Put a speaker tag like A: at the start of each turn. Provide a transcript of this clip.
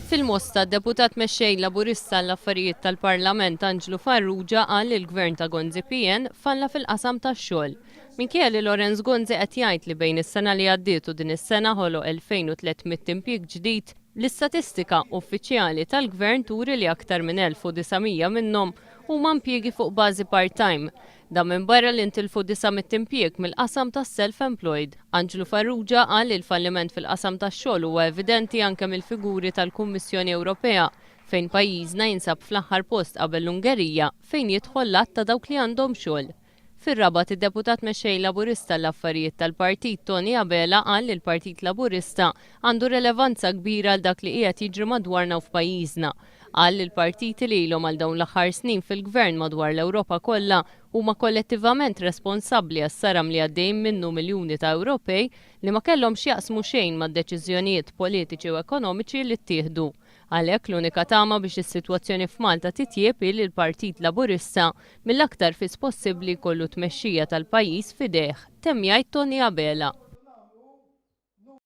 A: Fil-Mosta, deputat mexxej Laburista l-Affarijiet tal-Parlament Anġlu Farrugia qal li l-Gvern ta' Gonzi PN falla fil-qasam tax-xogħol. Minkejja li Lorenz Gonzi qed jgħid li bejn is-sena li għaddiet u din is-sena ħoloq 2300 impjieg ġdid, l-istatistika uffiċjali tal-Gvern turi li aktar minn 1900 minnhom huma impjiegi fuq bażi part-time. Da minn barra li ntilfu 900 impjieg mill-qasam tas-self-employed. Anġlu Farrugia qal li l-falliment fil-qasam tax-xogħol huwa evidenti anke mill-figuri tal-Kummissjoni Ewropea fejn pajjiżna jinsab fl-aħħar post qabel l-Ungerija fejn jidħol lat ta' dawk li għandhom xogħol. Fir-Rabat id-deputat mexxej Laburista l-Affarijiet tal-Partit Tony Abela qal li l-Partit Laburista għandu relevanza kbira għal dak li qiegħed jiġri madwarna f'pajjiżna. Qal li l-partiti li ilhom għal dawn l-aħħar snin fil-Gvern madwar l-Ewropa kollha huma kollettivament responsabbli għas-saram li għaddejjin minnu miljuni ta' Ewropej li ma kellhomx jaqsmu xejn mad-deċiżjonijiet politiċi u ekonomiċi li ttieħdu. Għalhekk l-unika tama biex is-sitwazzjoni f'Malta titjieb li l-Partit Laburista mill-aktar fis possibbli jkollu tmexxija tal-pajjiż fideh, temm jgħid Tony Abela.